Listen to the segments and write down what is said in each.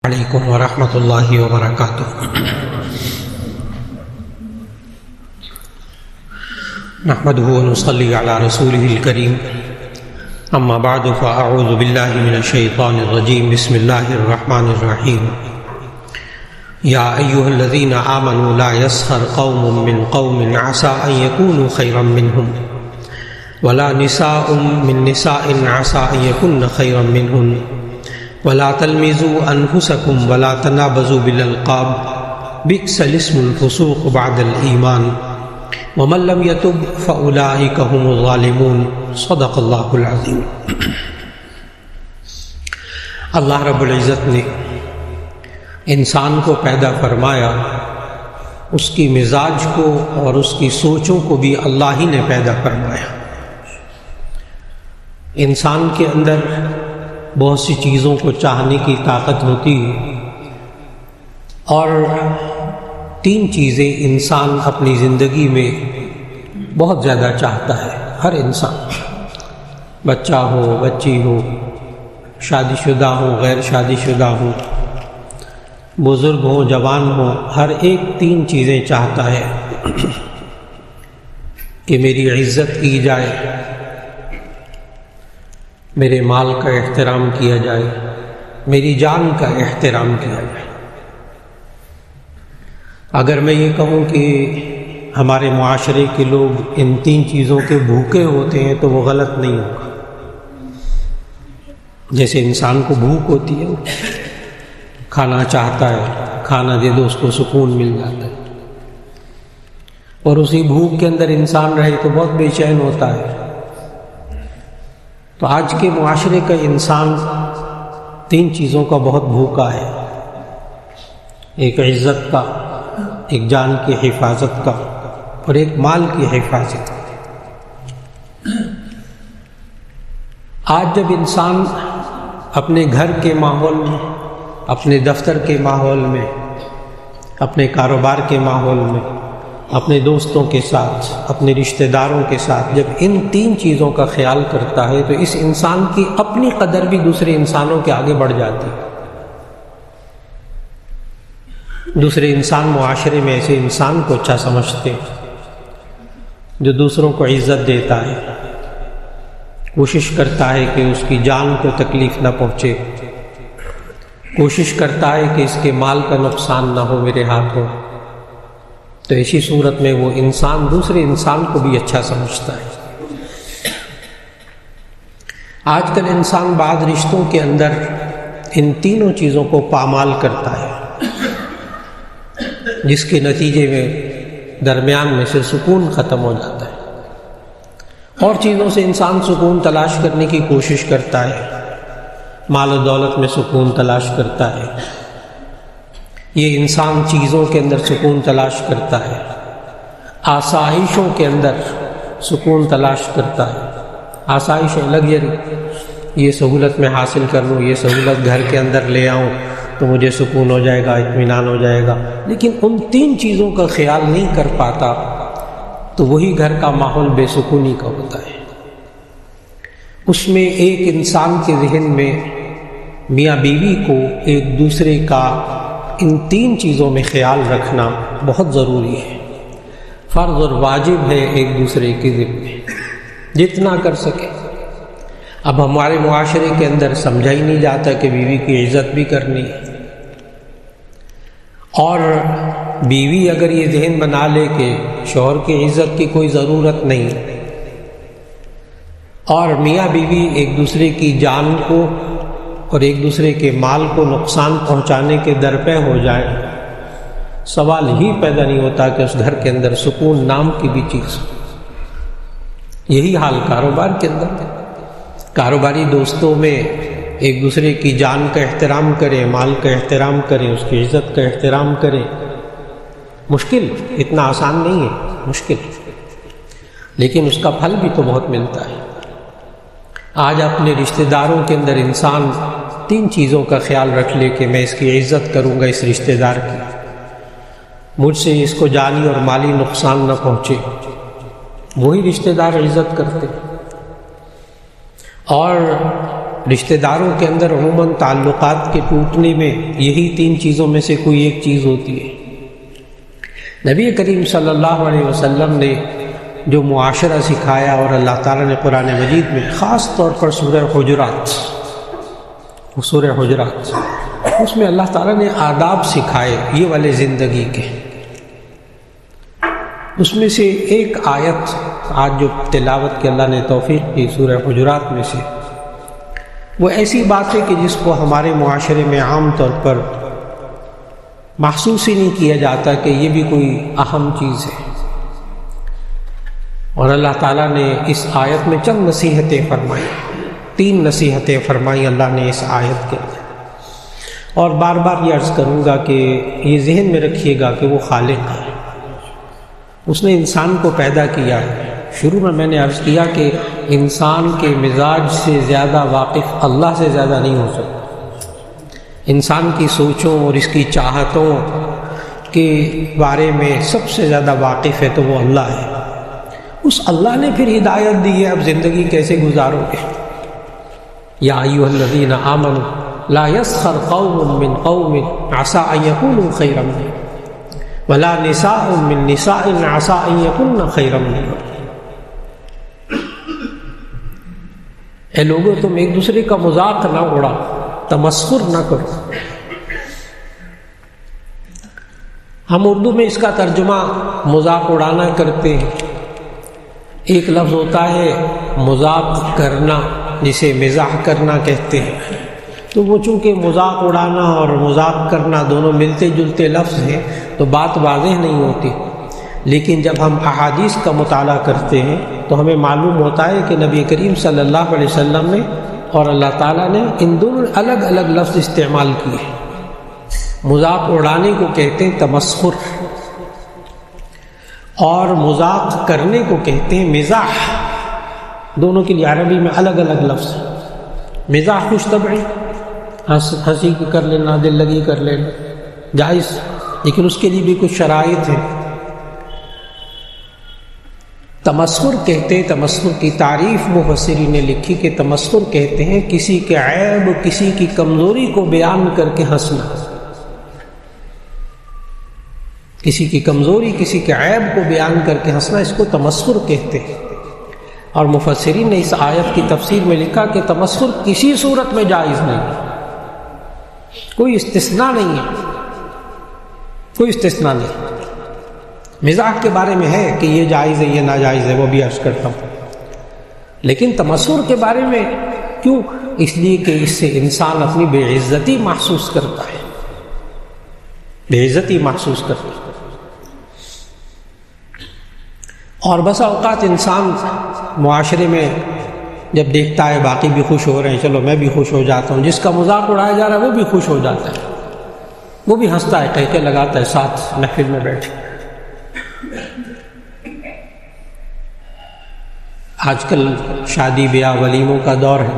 علیکم ورحمۃ اللہ وبرکاتہ۔ نحمده ونصلی علی رسوله الکریم، اما بعد فاعوذ باللہ من الشیطان الرجیم، بسم اللہ الرحمن الرحیم۔ یا ایھا الذین آمنوا لا یسخر قوم من قوم عسى ان یکونوا خیرا منہم ولا نساء من نساء عسى ان یکن خیرا منہن ولا تلمزوا انفسکم ولا تنابزوا بالالقاب بئس الاسم الفسوق بعد الایمان ومن لم یتب فاولئک هم الظالمون۔ صدق اللہ العظیم۔ اللہ رب العزت نے انسان کو پیدا فرمایا، اس کی مزاج کو اور اس کی سوچوں کو بھی اللہ ہی نے پیدا فرمایا۔ انسان کے اندر بہت سی چیزوں کو چاہنے کی طاقت ہوتی ہے، اور تین چیزیں انسان اپنی زندگی میں بہت زیادہ چاہتا ہے۔ ہر انسان، بچہ ہو، بچی ہو، شادی شدہ ہو، غیر شادی شدہ ہو، بزرگ ہو، جوان ہو، ہر ایک تین چیزیں چاہتا ہے کہ میری عزت کی جائے، میرے مال کا احترام کیا جائے، میری جان کا احترام کیا جائے۔ اگر میں یہ کہوں کہ ہمارے معاشرے کے لوگ ان تین چیزوں کے بھوکے ہوتے ہیں تو وہ غلط نہیں ہوگا۔ جیسے انسان کو بھوک ہوتی ہے، کھانا چاہتا ہے، کھانا دے دو اس کو سکون مل جاتا ہے، اور اسی بھوک کے اندر انسان رہے تو بہت بے چین ہوتا ہے۔ تو آج کے معاشرے کا انسان تین چیزوں کا بہت بھوکا ہے، ایک عزت کا، ایک جان کی حفاظت کا، اور ایک مال کی حفاظت کا۔ آج جب انسان اپنے گھر کے ماحول میں، اپنے دفتر کے ماحول میں، اپنے کاروبار کے ماحول میں، اپنے دوستوں کے ساتھ، اپنے رشتہ داروں کے ساتھ جب ان تین چیزوں کا خیال کرتا ہے تو اس انسان کی اپنی قدر بھی دوسرے انسانوں کے آگے بڑھ جاتی ہے۔ دوسرے انسان معاشرے میں ایسے انسان کو اچھا سمجھتے ہیں جو دوسروں کو عزت دیتا ہے، کوشش کرتا ہے کہ اس کی جان کو تکلیف نہ پہنچے، کوشش کرتا ہے کہ اس کے مال کا نقصان نہ ہو میرے ہاتھوں۔ تو ایسی صورت میں وہ انسان دوسرے انسان کو بھی اچھا سمجھتا ہے۔ آج کل انسان بعض رشتوں کے اندر ان تینوں چیزوں کو پامال کرتا ہے، جس کے نتیجے میں درمیان میں سے سکون ختم ہو جاتا ہے۔ اور چیزوں سے انسان سکون تلاش کرنے کی کوشش کرتا ہے، مال و دولت میں سکون تلاش کرتا ہے، یہ انسان چیزوں کے اندر سکون تلاش کرتا ہے، آسائشوں کے اندر سکون تلاش کرتا ہے۔ آسائشیں لگژری، یہ سہولت میں حاصل کر لوں، یہ سہولت گھر کے اندر لے آؤں تو مجھے سکون ہو جائے گا، اطمینان ہو جائے گا، لیکن ان تین چیزوں کا خیال نہیں کر پاتا تو وہی گھر کا ماحول بے سکونی کا ہوتا ہے۔ اس میں ایک انسان کے ذہن میں میاں بیوی کو ایک دوسرے کا ان تین چیزوں میں خیال رکھنا بہت ضروری ہے، فرض اور واجب ہے ایک دوسرے کے ذمے، جتنا کر سکے۔ اب ہمارے معاشرے کے اندر سمجھا ہی نہیں جاتا کہ بیوی کی عزت بھی کرنی ہے، اور بیوی اگر یہ ذہن بنا لے کہ شوہر کی عزت کی کوئی ضرورت نہیں، اور میاں بیوی ایک دوسرے کی جان کو اور ایک دوسرے کے مال کو نقصان پہنچانے کے درپے ہو جائے، سوال ہی پیدا نہیں ہوتا کہ اس گھر کے اندر سکون نام کی بھی چیز ہو۔ یہی حال کاروبار کے اندر ہے، کاروباری دوستوں میں ایک دوسرے کی جان کا احترام کریں، مال کا احترام کریں، اس کی عزت کا احترام کریں۔ مشکل، اتنا آسان نہیں ہے، مشکل، لیکن اس کا پھل بھی تو بہت ملتا ہے۔ آج اپنے رشتہ داروں کے اندر انسان تین چیزوں کا خیال رکھ لے کہ میں اس کی عزت کروں گا، اس رشتہ دار کی، مجھ سے اس کو جانی اور مالی نقصان نہ پہنچے، وہی رشتہ دار عزت کرتے۔ اور رشتہ داروں کے اندر عموماً تعلقات کے ٹوٹنے میں یہی 3 چیزوں میں سے کوئی ایک چیز ہوتی ہے۔ نبی کریم صلی اللہ علیہ وسلم نے جو معاشرہ سکھایا، اور اللہ تعالیٰ نے قرآن مجید میں خاص طور پر سورہ حجرات، اس میں اللہ تعالیٰ نے آداب سکھائے یہ والے زندگی کے۔ اس میں سے ایک آیت آج جو تلاوت کی اللہ نے توفیق کی سورہ حجرات میں سے، وہ ایسی بات ہے کہ جس کو ہمارے معاشرے میں عام طور پر محسوس ہی نہیں کیا جاتا کہ یہ بھی کوئی اہم چیز ہے، اور اللہ تعالیٰ نے اس آیت میں چند نصیحتیں فرمائی، 3 نصیحتیں فرمائی اللہ نے اس آیت کے اندر۔ اور بار بار یہ عرض کروں گا کہ یہ ذہن میں رکھیے گا کہ وہ خالق ہے، اس نے انسان کو پیدا کیا ہے۔ شروع میں نے عرض کیا کہ انسان کے مزاج سے زیادہ واقف اللہ سے زیادہ نہیں ہو سکتا۔ انسان کی سوچوں اور اس کی چاہتوں کے بارے میں سب سے زیادہ واقف ہے تو وہ اللہ ہے۔ اس اللہ نے پھر ہدایت دی ہے اب زندگی کیسے گزارو گے۔ یا ایھا الذین آمنوا لا یسخر قوم من قوم عسى ان یکونوا خیرا منهم ولا نساء من نساء عسى ان یکن خیرا منهن۔ اے لوگوں، تم ایک دوسرے کا مذاق نہ اڑاؤ، تمسخر نہ کرو۔ ہم اردو میں اس کا ترجمہ مذاق اڑانا کرتے ہیں۔ ایک لفظ ہوتا ہے مذاق کرنا، جسے مزاح کرنا کہتے ہیں، تو وہ چونکہ مذاق اڑانا اور مذاق کرنا دونوں ملتے جلتے لفظ ہیں تو بات واضح نہیں ہوتی۔ لیکن جب ہم احادیث کا مطالعہ کرتے ہیں تو ہمیں معلوم ہوتا ہے کہ نبی کریم صلی اللہ علیہ وسلم نے اور اللہ تعالیٰ نے ان دونوں الگ الگ لفظ استعمال کیے۔ مذاق اڑانے کو کہتے ہیں تمسخر، اور مذاق کرنے کو کہتے ہیں مزاح۔ دونوں کے لیے عربی میں الگ الگ لفظ۔ مزاح خوش طبعی، ہنسی کر لینا، دل لگی کر لینا، جائز، لیکن اس کے لیے بھی کچھ شرائط ہیں۔ تمسخر کہتے ہیں، تمسخر کی تعریف مفسرین نے لکھی کہ تمسخر کہتے ہیں کسی کے عیب، کسی کی کمزوری کو بیان کر کے ہنسنا۔ کسی کی کمزوری، کسی کے عیب کو بیان کر کے ہنسنا، اس کو تمسخر کہتے ہیں۔ اور مفسرین نے اس آیت کی تفسیر میں لکھا کہ تمسخر کسی صورت میں جائز نہیں، کوئی استثناء نہیں ہے، کوئی استثناء نہیں۔ مزاح کے بارے میں ہے کہ یہ جائز ہے، یہ ناجائز ہے، وہ بھی عرض کرتا ہوں، لیکن تمسخر کے بارے میں کیوں؟ اس لیے کہ اس سے انسان اپنی بے عزتی محسوس کرتا ہے، بے عزتی محسوس کرتا ہے۔ اور بسا اوقات انسان معاشرے میں جب دیکھتا ہے باقی بھی خوش ہو رہے ہیں، چلو میں بھی خوش ہو جاتا ہوں، جس کا مذاق اڑایا جا رہا ہے وہ بھی خوش ہو جاتا ہے، وہ بھی ہنستا ہے، کہکے لگاتا ہے ساتھ محفل میں بیٹھے۔ آج کل شادی بیاہ ولیموں کا دور ہے۔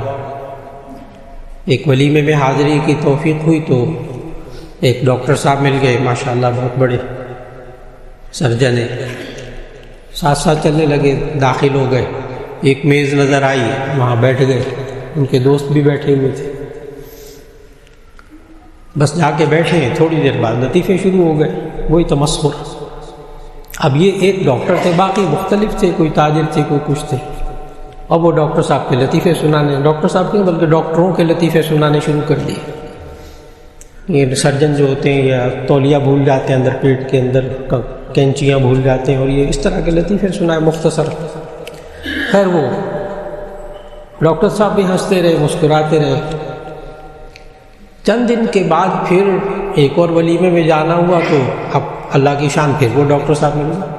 ایک ولیمے میں حاضری کی توفیق ہوئی تو ایک ڈاکٹر صاحب مل گئے، ماشاءاللہ بہت بڑے سرجن ہیں، ساتھ ساتھ چلنے لگے، داخل ہو گئے، ایک میز نظر آئی، وہاں بیٹھ گئے، ان کے دوست بھی بیٹھے ہوئے تھے، بس جا کے بیٹھے ہیں، تھوڑی دیر بعد لطیفے شروع ہو گئے، وہی تمسخر۔ اب یہ ایک ڈاکٹر تھے، باقی مختلف تھے، کوئی تاجر تھے، کوئی کچھ تھے، اور وہ ڈاکٹر صاحب کے لطیفے سنانے، ڈاکٹر صاحب کے بلکہ ڈاکٹروں کے لطیفے سنانے شروع کر دیے۔ یہ سرجن جو ہوتے ہیں یا تولیہ بھول جاتے ہیں اندر پیٹ کے اندر، کینچیاں بھول جاتے ہیں، اور یہ اس طرح کے لطیفے سنائے مختصر۔ خیر وہ ڈاکٹر صاحب بھی ہنستے رہے، مسکراتے رہے۔ چند دن کے بعد پھر ایک اور ولیمے میں جانا ہوا تو اب اللہ کی شان پھر وہ ڈاکٹر صاحب مل گئے،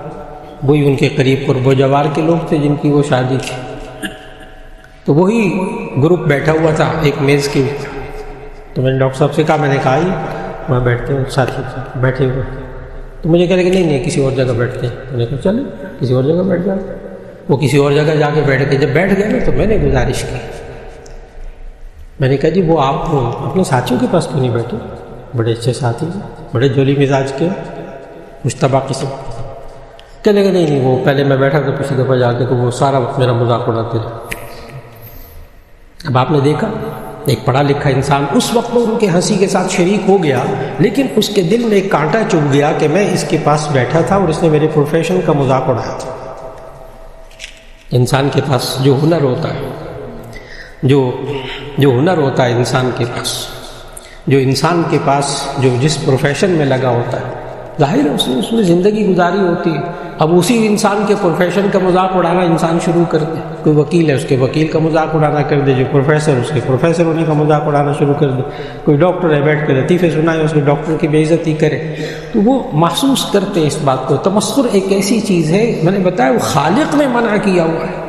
وہی ان کے قریب قرب و جوار کے لوگ تھے جن کی وہ شادی تھی، تو وہی گروپ بیٹھا ہوا تھا ایک میز کے اوپر۔ تو میں نے ڈاکٹر صاحب سے کہا، میں نے کہا وہاں بیٹھتے ہیں ساتھی بیٹھے ہوئے، تو مجھے کہہ رہے کہ نہیں کسی اور جگہ بیٹھتے ہیں۔ میں نے کہا چلے کسی اور جگہ بیٹھ جاؤ۔ وہ کسی اور جگہ جا کے بیٹھ گئے۔ جب بیٹھ گئے نا تو میں نے گزارش کی، میں نے کہا جی وہ آپ اپنے ساتھیوں کے پاس کیوں نہیں بیٹھے؟ بڑے اچھے ساتھی ہیں، بڑے جولی مزاج کے، مشتبہ قسم۔ کہنے لگے نہیں وہ پہلے میں بیٹھا تھا پچھلی دفعہ جا کے تو وہ سارا وقت میرا مذاق اڑاتے رہے۔ اب آپ نے دیکھا ایک پڑھا لکھا انسان اس وقت ان کے ہنسی کے ساتھ شریک ہو گیا، لیکن اس کے دل میں ایک کانٹا چبھ گیا کہ میں اس کے پاس بیٹھا تھا اور اس نے میرے پروفیشن کا مذاق اڑایا تھا۔ انسان کے پاس جو ہنر ہوتا ہے، جو ہنر ہوتا ہے انسان کے پاس، جو انسان کے پاس جو جس پروفیشن میں لگا ہوتا ہے، ظاہر ہے اس میں زندگی گزاری ہوتی ہے۔ اب اسی انسان کے پروفیشن کا مذاق اڑانا انسان شروع کر دے، کوئی وکیل ہے اس کے وکیل کا مذاق اڑانا کر دے، جو پروفیسر اس کے پروفیسر ہونے کا مذاق اڑانا شروع کر دے، کوئی ڈاکٹر ہے بیٹھ کے لطیفے سنائے اس کے ڈاکٹر کی بے عزتی کرے، تو وہ محسوس کرتے ہیں اس بات کو۔ تمسخر ایک ایسی چیز ہے، میں نے بتایا وہ خالق نے منع کیا ہوا ہے۔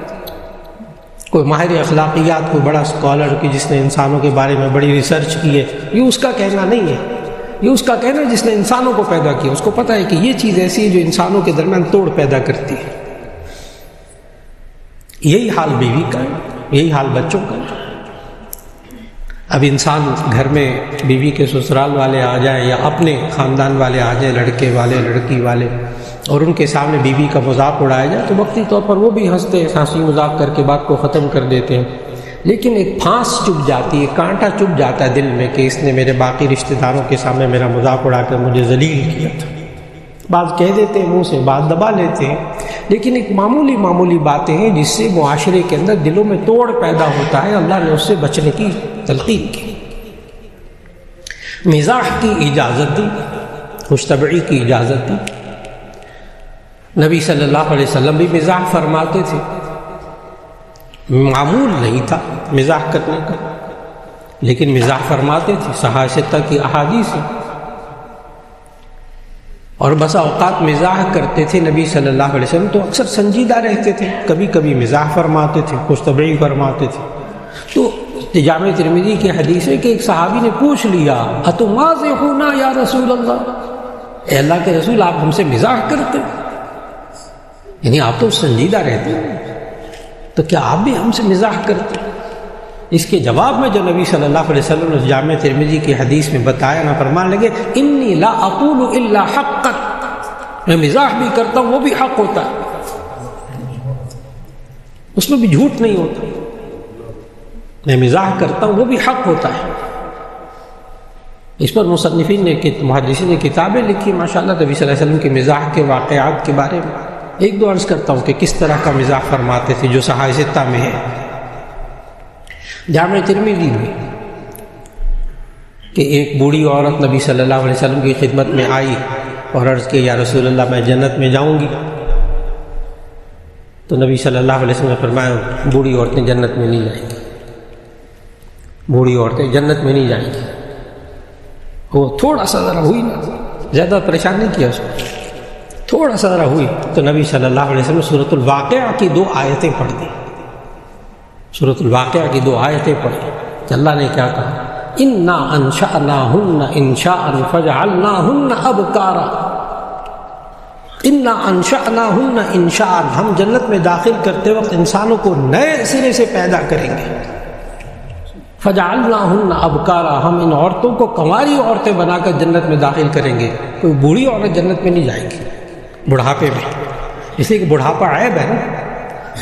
کوئی ماہر اخلاقیات، کوئی بڑا اسکالر کی جس نے انسانوں کے بارے میں بڑی ریسرچ کی ہے، یہ اس کا کہنا نہیں ہے، یہ اس کا کہنا ہے جس نے انسانوں کو پیدا کیا، اس کو پتہ ہے کہ یہ چیز ایسی ہے جو انسانوں کے درمیان توڑ پیدا کرتی ہے۔ یہی حال بیوی کا ہے، یہی حال بچوں کا ہے۔ اب انسان گھر میں بیوی کے سسرال والے آ جائیں یا اپنے خاندان والے آ جائیں، لڑکے والے لڑکی والے، اور ان کے سامنے بیوی کا مذاق اڑایا جائے تو وقتی طور پر وہ بھی ہنستے ہیں، ہنسی مذاق کر کے بات کو ختم کر دیتے ہیں، لیکن ایک پھانس چبھ جاتی ہے، کانٹا چبھ جاتا ہے دل میں کہ اس نے میرے باقی رشتہ داروں کے سامنے میرا مذاق اڑا کر مجھے ذلیل کیا تھا۔ بعض کہہ دیتے ہیں منہ سے، بعض دبا لیتے ہیں، لیکن ایک معمولی باتیں ہیں جس سے معاشرے کے اندر دلوں میں توڑ پیدا ہوتا ہے۔ اللہ نے اس سے بچنے کی تلقین کی، مزاح کی اجازت دی، خوش طبعی کی اجازت دی۔ نبی صلی اللہ علیہ وسلم بھی مزاح فرماتے تھے، معمول نہیں تھا مزاح کرنے کا، لیکن مزاح فرماتے تھے، صحابہ ستہ کی احادیث ہیں۔ اور بسا اوقات مزاح کرتے تھے نبی صلی اللہ علیہ وسلم تو اکثر سنجیدہ رہتے تھے، کبھی کبھی مزاح فرماتے تھے، خوش طبعی فرماتے تھے۔ تو جامع ترمذی کی حدیث ہے کہ ایک صحابی نے پوچھ لیا، اتمازحونا یا رسول اللہ، اے اللہ کے رسول آپ ہم سے مزاح کرتے، یعنی آپ تو سنجیدہ رہتے ہیں، تو کیا آپ بھی ہم سے مزاح کرتے؟ اس کے جواب میں جو نبی صلی اللہ علیہ وسلم نے جامع ترمذی کی حدیث میں بتایا نہ، فرمان لگے انی لا اقول الا حقا، میں مزاح بھی کرتا ہوں وہ بھی حق ہوتا ہے، اس میں بھی جھوٹ نہیں ہوتا، میں مزاح کرتا ہوں وہ بھی حق ہوتا ہے۔ اس پر مصنفین نے، محدثین نے کتابیں لکھی ماشاءاللہ نبی صلی اللہ علیہ وسلم کے مزاح کے واقعات کے بارے میں۔ ایک دو عرض کرتا ہوں کہ کس طرح کا مزاح فرماتے تھے جو صحابہ ستہ میں ہے۔ جامع ترمذی میں کہ ایک بوڑھی عورت نبی صلی اللہ علیہ وسلم کی خدمت میں آئی اور عرض کی یا رسول اللہ میں جنت میں جاؤں گی، تو نبی صلی اللہ علیہ وسلم نے فرمایا بوڑھی عورتیں جنت میں نہیں جائیں گی، بوڑھی عورتیں جنت میں نہیں جائیں گی۔ وہ تھوڑا سا ذرا ہوئی نا، زیادہ پریشان نہیں کیا اس کو، تھوڑا سا ذرا ہوئی تو نبی صلی اللہ علیہ وسلم سورۃ الواقعہ کی 2 آیتیں پڑھ دی، سورۃ الواقعہ کی 2 آیتیں پڑھی کہ اللہ نے کیا کہا، انا انشأناہن انشاء فجعلناہن ابکارا، انا انشأناہن انشاء، ہم جنت میں داخل کرتے وقت انسانوں کو نئے سرے سے پیدا کریں گے، فجعلناہن ابکارا، ہم ان عورتوں کو کنواری عورتیں بنا کر جنت میں داخل کریں گے۔ کوئی بوڑھی عورت جنت میں نہیں جائے گی بڑھاپے میں، اس لیے کہ بڑھاپا عیب ہے نا،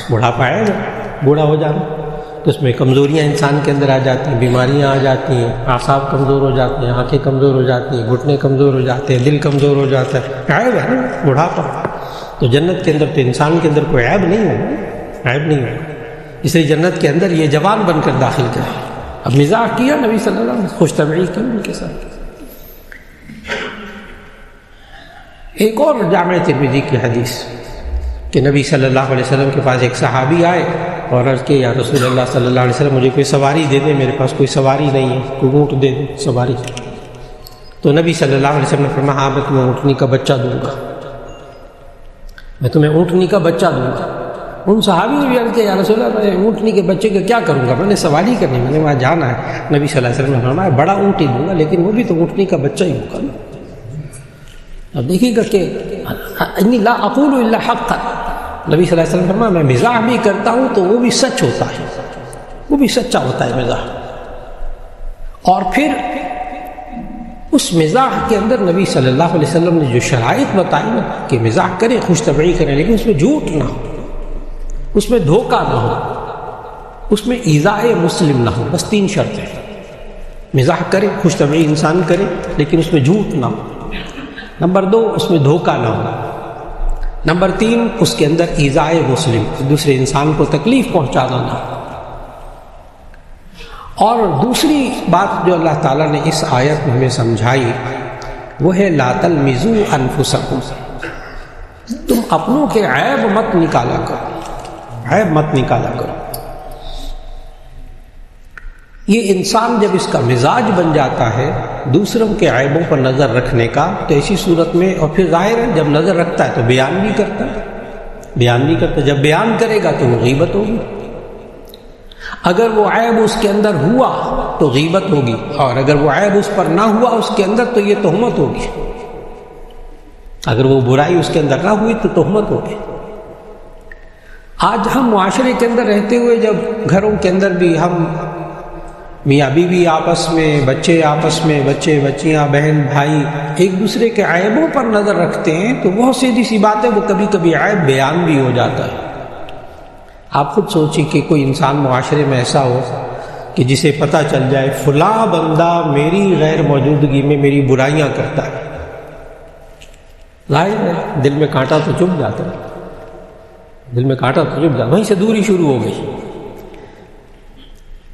بڑھاپا عیب ہے، بوڑھا ہو جانا تو اس میں کمزوریاں انسان کے اندر آ جاتی ہیں، بیماریاں آ جاتی ہیں، اعصاب کمزور ہو جاتے ہیں، آنکھیں کمزور ہو جاتی ہیں، گھٹنے کمزور ہو جاتے ہیں، دل کمزور ہو جاتا ہے، عیب ہے نا بڑھاپا۔ تو جنت کے اندر تو انسان کے اندر کوئی عیب نہیں ہوگا، عیب نہیں ہوگا، اس لیے جنت کے اندر یہ جوان بن کر داخل کرے۔ اب مزاح کیا نبی صلی اللہ علیہ وسلم، خوش طبعی کی ان کے ساتھ۔ ایک اور جامع ترمذی کی حدیث کہ نبی صلی اللہ علیہ وسلم کے پاس ایک صحابی آئے اور عرض کہ یا رسول اللہ صلی اللہ علیہ وسلم مجھے کوئی سواری دے دے، میرے پاس کوئی سواری نہیں ہے، کوئی اونٹ دے دے سواری۔ تو نبی صلی اللہ علیہ وسلم نے فرمایا ہاں میں تمہیں اونٹنی کا بچہ دوں گا، میں تمہیں اونٹنی کا بچہ دوں گا۔ ان صحابی نے بھی عرض کیا یا رسول اللہ میں اونٹنی کے بچے کا کیا کروں گا، میں نے سواری کرنی، میں نے وہاں جانا ہے۔ نبی صلی اللہ علیہ وسلم نے فرمایا بڑا اونٹ ہی دوں گا، لیکن وہ بھی تو اونٹنی کا بچہ ہی ہوگا نا۔ اب دیکھیے گا کہ انی لا اقول الا حقا، نبی صلی اللہ علیہ وسلم فرمایا میں مزاح بھی کرتا ہوں تو وہ بھی سچ ہوتا ہے، وہ بھی سچا ہوتا ہے مزاح۔ اور پھر اس مزاح کے اندر نبی صلی اللہ علیہ وسلم نے جو شرائط بتائی نا کہ مزاح کریں، خوش طبعی کریں، لیکن اس میں جھوٹ نہ ہو، اس میں دھوکہ نہ ہو، اس میں ایذاء مسلم نہ ہو، بس 3 شرطیں۔ مزاح کرے، خوش طبعی انسان کرے، لیکن اس میں جھوٹ نہ ہو۔ نمبر 2، اس میں دھوکہ نہ ہو۔ نمبر 3، اس کے اندر ایذائے مسلم، دوسرے انسان کو تکلیف پہنچانا نہ ہو۔ اور دوسری بات جو اللہ تعالیٰ نے اس آیت میں ہمیں سمجھائی وہ ہے لا تلمزوا انفسکم، تم اپنوں کے عیب مت نکالا کرو، عیب مت نکالا کرو۔ یہ انسان جب اس کا مزاج بن جاتا ہے دوسروں کے عیبوں پر نظر رکھنے کا، تو ایسی صورت میں، اور پھر ظاہر ہے جب نظر رکھتا ہے تو بیان بھی کرتا ہے، بیان بھی کرتا ہے۔ جب بیان کرے گا تو وہ غیبت ہوگی، اگر وہ عیب اس کے اندر ہوا تو غیبت ہوگی، اور اگر وہ عیب اس پر نہ ہوا اس کے اندر تو یہ تہمت ہوگی۔ اگر وہ برائی اس کے اندر نہ ہوئی تو تہمت ہوگی۔ آج ہم معاشرے کے اندر رہتے ہوئے جب گھروں کے اندر بھی ہم میاں بیوی آپس میں، بچے آپس میں، بچے بچیاں، بہن بھائی ایک دوسرے کے عیبوں پر نظر رکھتے ہیں تو بہت سیدھی سی بات ہے وہ کبھی کبھی عیب بیان بھی ہو جاتا ہے۔ آپ خود سوچیں کہ کوئی انسان معاشرے میں ایسا ہو کہ جسے پتہ چل جائے فلاں بندہ میری غیر موجودگی میں میری برائیاں کرتا ہے، ظاہر ہے دل میں کانٹا تو چبھ جاتا ہے، دل میں کانٹا تو چبھ جاتا، وہیں سے دوری شروع ہو گئی۔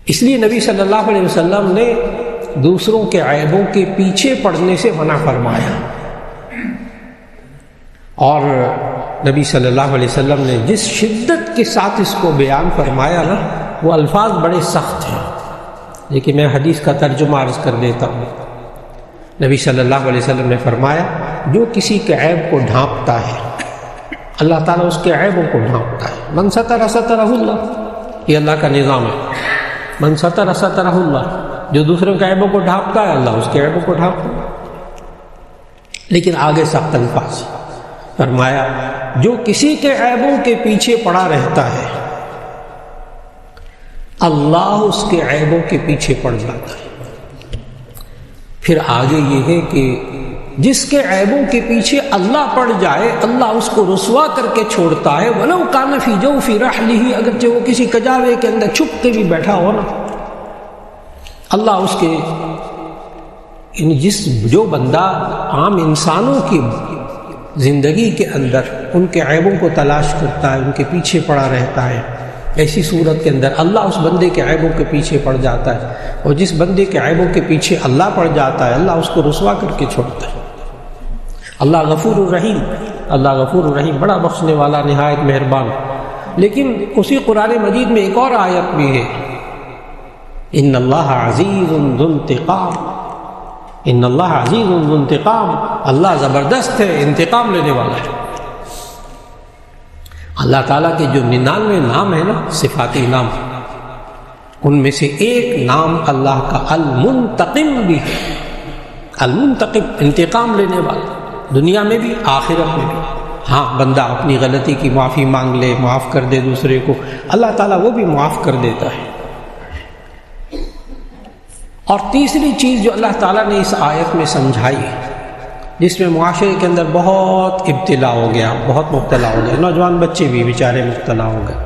اس لیے نبی صلی اللہ علیہ وسلم نے دوسروں کے عیبوں کے پیچھے پڑنے سے منع فرمایا، اور نبی صلی اللہ علیہ وسلم نے جس شدت کے ساتھ اس کو بیان فرمایا نا، وہ الفاظ بڑے سخت ہیں، لیکن میں حدیث کا ترجمہ عرض کر دیتا ہوں۔ نبی صلی اللہ علیہ وسلم نے فرمایا جو کسی کے عیب کو ڈھانپتا ہے اللہ تعالیٰ اس کے عیبوں کو ڈھانپتا ہے۔ من ستر سترہ اللہ، یہ اللہ کا نظام ہے۔ من ستر سترہ اللہ، جو دوسروں کے عیبوں کو ڈھانپتا ہے اللہ اس کے عیبوں کو ڈھانپتا ہے۔ لیکن آگے سخت الفاظ فرمایا جو کسی کے عیبوں کے پیچھے پڑا رہتا ہے اللہ اس کے عیبوں کے پیچھے پڑ جاتا ہے۔ پھر آگے یہ ہے کہ جس کے عیبوں کے پیچھے اللہ پڑ جائے اللہ اس کو رسوا کر کے چھوڑتا ہے، ولو کان فی جوف رحلہ، اگرچہ وہ کسی کجاوے کے اندر چھپ کے بھی بیٹھا ہو نا، اللہ اس کے، یعنی جو بندہ عام انسانوں کی زندگی کے اندر ان کے عیبوں کو تلاش کرتا ہے، ان کے پیچھے پڑا رہتا ہے، ایسی صورت کے اندر اللہ اس بندے کے عیبوں کے پیچھے پڑ جاتا ہے، اور جس بندے کے عیبوں کے پیچھے اللہ پڑ جاتا ہے اللہ اس کو رسوا کر کے چھوڑتا ہے۔ اللہ غفور الرحیم، اللہ غفور الرحیم، بڑا بخشنے والا، نہایت مہربان۔ لیکن اسی قرآن مجید میں ایک اور آیت بھی ہے، ان اللہ عزیز ذو انتقام، ان اللہ عزیز ذو انتقام، اللہ زبردست ہے، انتقام لینے والا ہے۔ اللہ تعالیٰ کے جو 99 نام ہیں نا، صفاتی نام، ان میں سے ایک نام اللہ کا المنتقم بھی ہے۔ المنتقم، انتقام لینے والا، دنیا میں بھی آخرت میں بھی۔ ہاں بندہ اپنی غلطی کی معافی مانگ لے، معاف کر دے دوسرے کو، اللہ تعالیٰ وہ بھی معاف کر دیتا ہے۔ اور تیسری چیز جو اللہ تعالیٰ نے اس آیت میں سمجھائی، جس میں معاشرے کے اندر بہت ابتلا ہو گیا، بہت مبتلا ہو گیا، نوجوان بچے بھی بیچارے مبتلا ہو گئے،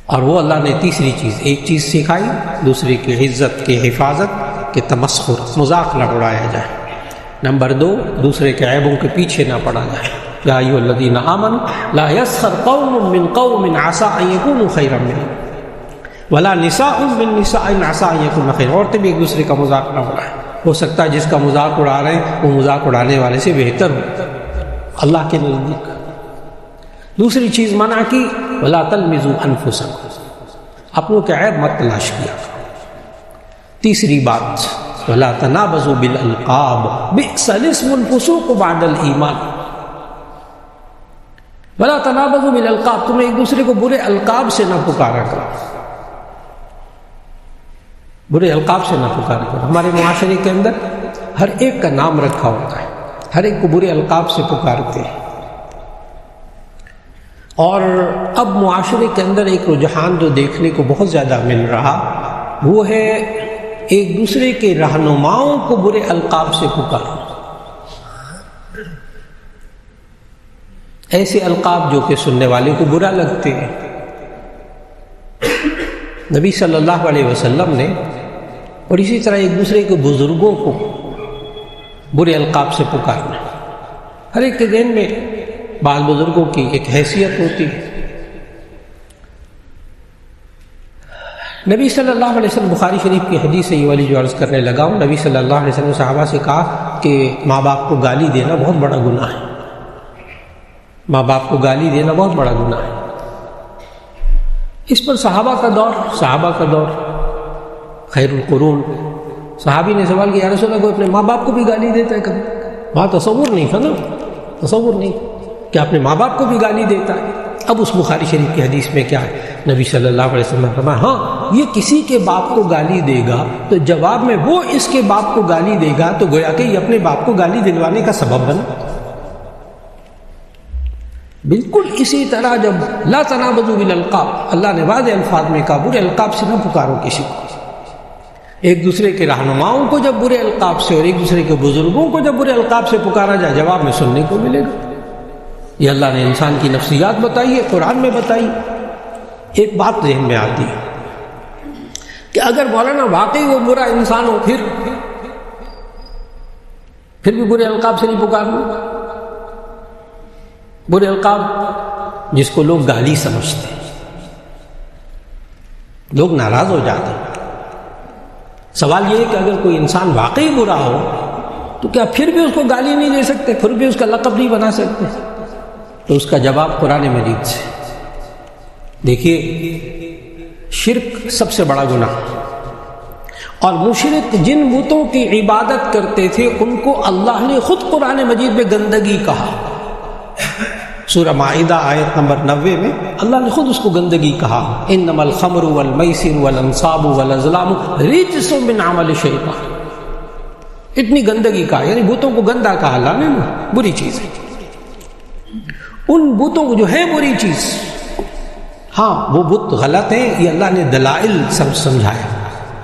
اور وہ اللہ نے تیسری چیز، ایک چیز سکھائی، دوسری کی عزت کی حفاظت، کہ تمسخر، مذاق نہ اڑایا جائے۔ نمبر 2، دوسرے کے عیبوں کے پیچھے نہ پڑا جائے۔ یا ایھا الذین آمنوا لا یسخر قوم من قوم عسى ان یکونوا خیرا منهم ولا نساء من نساء عسى ان یکن خیرا۔ عورتیں بھی ایک دوسرے کا مذاق نہ اڑائیں، ہو سکتا ہے جس کا مذاق اڑا رہے ہیں وہ مذاق اڑانے والے سے بہتر ہو اللہ کے نزدیک۔ دوسری چیز منع کی، ولا تلمزوا انفسکم، اپنوں کے عیب مت تلاش کیا۔ تیسری بات، ولا تنابزوا بالالقاب بئس الاسم الفسوق بعد الایمان، ولا تنابزوا بالالقاب، تم ایک دوسرے کو برے القاب سے نہ پکارا کرو، برے القاب سے نہ پکارا کرو۔ ہمارے معاشرے کے اندر ہر ایک کا نام رکھا ہوتا ہے، ہر ایک کو برے القاب سے پکارتے ہیں۔ اور اب معاشرے کے اندر ایک رجحان جو دیکھنے کو بہت زیادہ مل رہا وہ ہے ایک دوسرے کے رہنماؤں کو برے القاب سے پکارنا، ایسے القاب جو کہ سننے والے کو برا لگتے ہیں۔ نبی صلی اللہ علیہ وسلم نے اور اسی طرح ایک دوسرے کے بزرگوں کو برے القاب سے پکارنا. ہر ایک کے ذہن میں بعض بزرگوں کی ایک حیثیت ہوتی ہے. نبی صلی اللہ علیہ وسلم بخاری شریف کی حدیث ہے یہ والی جو عرض کرنے لگا ہوں. نبی صلی اللہ علیہ وسلم نے صحابہ سے کہا کہ ماں باپ کو گالی دینا بہت بڑا گناہ ہے. ماں باپ کو گالی دینا بہت بڑا گناہ ہے. اس پر صحابہ کا دور خیر القرون، صحابی نے سوال کیا یا رسول اللہ، کوئی اپنے ماں باپ کو بھی گالی دیتا ہے کبھی؟ وہاں تصور نہیں تھا نا، تصور نہیں کہ اپنے ماں باپ کو بھی گالی دیتا ہے. اب اس بخاری شریف کی حدیث میں کیا ہے؟ نبی صلی اللہ علیہ وسلم نے فرمایا ہاں یہ کسی کے باپ کو گالی دے گا تو جواب میں وہ اس کے باپ کو گالی دے گا تو گویا کہ یہ اپنے باپ کو گالی دلوانے کا سبب بنا. بالکل اسی طرح جب لا تنابزوا بالالقاب، اللہ نے واضح الفاظ میں کہا برے القاب سے نہ پکارو کسی کو. ایک دوسرے کے رہنماؤں کو جب برے القاب سے اور ایک دوسرے کے بزرگوں کو جب برے القاب سے پکارا جائے جواب میں سننے کو ملے گا. یہ اللہ نے انسان کی نفسیات بتائی ہے، قرآن میں بتائی. ایک بات ذہن میں آتی ہے کہ اگر مولانا واقعی وہ برا انسان ہو پھر بھی برے القاب سے نہیں پکارنا. برے القاب جس کو لوگ گالی سمجھتے ہیں، لوگ ناراض ہو جاتے ہیں. سوال یہ ہے کہ اگر کوئی انسان واقعی برا ہو تو کیا پھر بھی اس کو گالی نہیں دے سکتے، پھر بھی اس کا لقب نہیں بنا سکتے؟ تو اس کا جواب قرآن مجید سے. دیکھیے شرک سب سے بڑا گناہ، اور مشرک جن بتوں کی عبادت کرتے تھے ان کو اللہ نے خود قرآن مجید میں گندگی کہا. سورہ مائدہ آیت نمبر 90 میں اللہ نے خود اس کو گندگی کہا. انما الخمر والمیسر والانصاب والازلام رجس من عمل الشیطان. اتنی گندگی کہا، یعنی بتوں کو گندا کہا اللہ نے، بری چیز ہے. ان بتوں کو جو ہے بری چیز، ہاں وہ بت غلط ہیں، یہ اللہ نے دلائل سمجھایا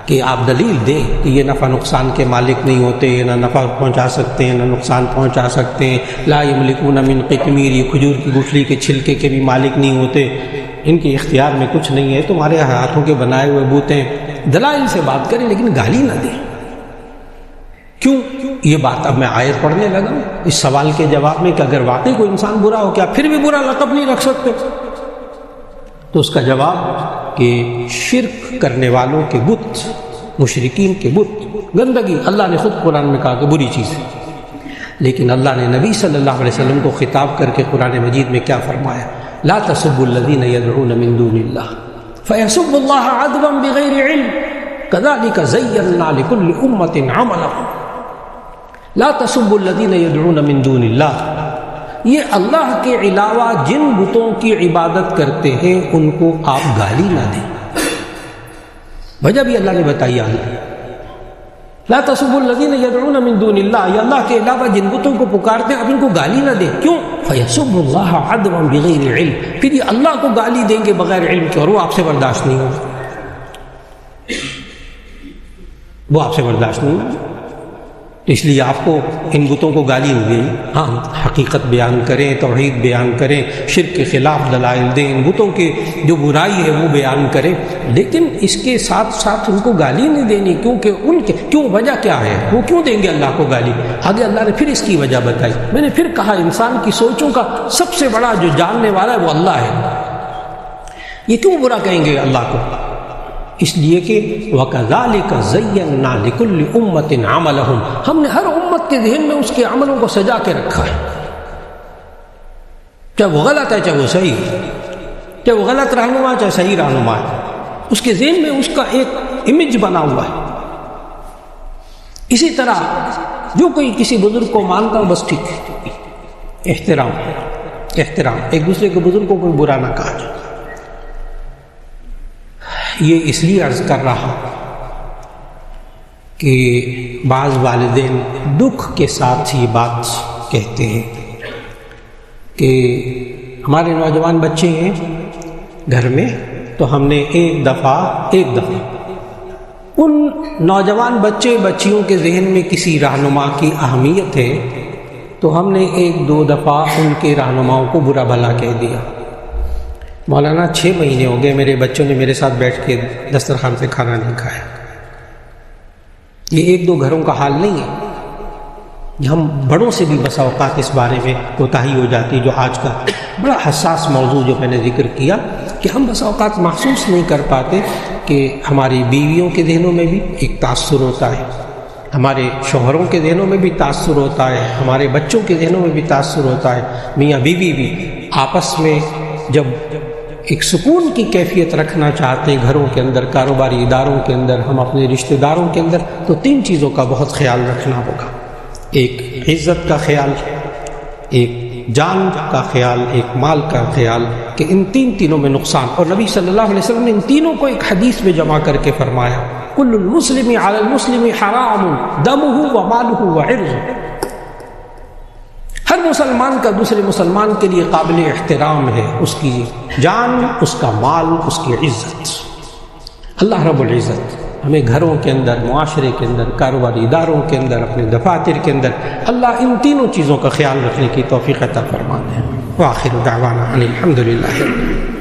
کہ آپ دلیل دیں کہ یہ نفع نقصان کے مالک نہیں ہوتے، نہ نفع پہنچا سکتے ہیں نہ نقصان پہنچا سکتے ہیں. لا یملکون من قطمیر، یہ کھجور کی گٹھلی کے چھلکے کے بھی مالک نہیں ہوتے، ان کے اختیار میں کچھ نہیں ہے، تمہارے ہاتھوں کے بنائے ہوئے بت ہیں. دلائل سے بات کریں لیکن گالی نہ دیں. کیوں یہ بات اب میں آیت پڑھنے لگا اس سوال کے جواب میں کہ اگر واقعی کوئی انسان برا ہو کیا پھر بھی برا لقب نہیں رکھ سکتے؟ تو اس کا جواب کہ شرک کرنے والوں کے بت، مشرکین کے بت، گندگی اللہ نے خود قرآن میں کہا کہ بری چیز ہے. لیکن اللہ نے نبی صلی اللہ علیہ وسلم کو خطاب کر کے قرآن مجید میں کیا فرمایا؟ لا تسبوا الذین يدعون من دون اللہ فیسبوا اللہ عدوا بغیر علم کذلک زینا لکل امۃ عملهم. لا تسبوا الذین يدعون من دون اللہ، یہ اللہ کے علاوہ جن بتوں کی عبادت کرتے ہیں ان کو آپ گالی نہ دیں. وجہ بھی اللہ نے بتائی. لا تسبوا الذین يدعون من دون اللہ، یہ اللہ کے علاوہ جن بتوں کو پکارتے ہیں آپ ان کو گالی نہ دیں. کیوں؟ فیسبوا اللہ عدوا بغیر علم، پھر یہ اللہ کو گالی دیں گے بغیر علم کے اور وہ آپ سے برداشت نہیں ہوگا، وہ آپ سے برداشت نہیں ہوگا. اس لیے آپ کو ان بتوں کو گالی نہیں دیں. ہاں حقیقت بیان کریں، توحید بیان کریں، شرک کے خلاف دلائل دیں، ان بتوں کے جو برائی ہے وہ بیان کریں، لیکن اس کے ساتھ ساتھ ان کو گالی نہیں دینی. کیونکہ ان کے کیوں وجہ کیا ہے؟ وہ کیوں دیں گے اللہ کو گالی؟ آگے اللہ نے پھر اس کی وجہ بتائی. میں نے پھر کہا انسان کی سوچوں کا سب سے بڑا جو جاننے والا ہے وہ اللہ ہے. یہ کیوں برا کہیں گے اللہ کو؟ اس لیے کہ وَكَذَلِكَ زَيَّنَّا لِكُلِّ أُمَّةٍ عَمَلَهُمْ، ہم نے ہر امت کے ذہن میں اس کے عملوں کو سجا کے رکھا ہے، چاہے وہ غلط ہے چاہے وہ صحیح ہے، چاہے وہ غلط رہنما چاہے صحیح رہنما ہے، اس کے ذہن میں اس کا ایک امیج بنا ہوا ہے. اسی طرح جو کوئی کسی بزرگ کو مانتا ہو بس ٹھیک ہے، احترام ایک دوسرے کے بزرگوں کو برا نہ کہا جائے. یہ اس لیے عرض کر رہا کہ بعض والدین دکھ کے ساتھ یہ بات کہتے ہیں کہ ہمارے نوجوان بچے ہیں گھر میں تو ہم نے ایک دفعہ ان نوجوان بچیوں کے ذہن میں کسی رہنما کی اہمیت ہے تو ہم نے 1-2 دفعہ ان کے رہنماؤں کو برا بھلا کہہ دیا. مولانا 6 مہینے ہو گئے میرے بچوں نے میرے ساتھ بیٹھ کے دسترخوان سے کھانا نہیں کھایا. یہ ایک دو گھروں کا حال نہیں ہے. ہم بڑوں سے بھی بسا اوقات اس بارے میں کوتاہی ہو جاتی، جو آج کا بڑا حساس موضوع جو میں نے ذکر کیا، کہ ہم بسا اوقات محسوس نہیں کر پاتے کہ ہماری بیویوں کے ذہنوں میں بھی ایک تاثر ہوتا ہے، ہمارے شوہروں کے ذہنوں میں بھی تاثر ہوتا ہے، ہمارے بچوں کے ذہنوں میں بھی تاثر ہوتا ہے. میاں بیوی بھی آپس میں جب ایک سکون کی کیفیت رکھنا چاہتے ہیں گھروں کے اندر، کاروباری اداروں کے اندر، ہم اپنے رشتہ داروں کے اندر، تو تین چیزوں کا بہت خیال رکھنا ہوگا. ایک عزت کا خیال، ایک جان کا خیال، ایک مال کا خیال، کہ ان تینوں میں نقصان. اور نبی صلی اللہ علیہ وسلم نے ان تینوں کو ایک حدیث میں جمع کر کے فرمایا، کل المسلم علی المسلم حرام دمہ ومالہ وعرضہ. ہر مسلمان کا دوسرے مسلمان کے لیے قابل احترام ہے، اس کی جان، اس کا مال، اس کی عزت. اللہ رب العزت ہمیں گھروں کے اندر، معاشرے کے اندر، کاروباری اداروں کے اندر، اپنے دفاتر کے اندر اللہ ان تینوں چیزوں کا خیال رکھنے کی توفیق عطا فرمائے. وآخر دعوانا ان الحمد للہ.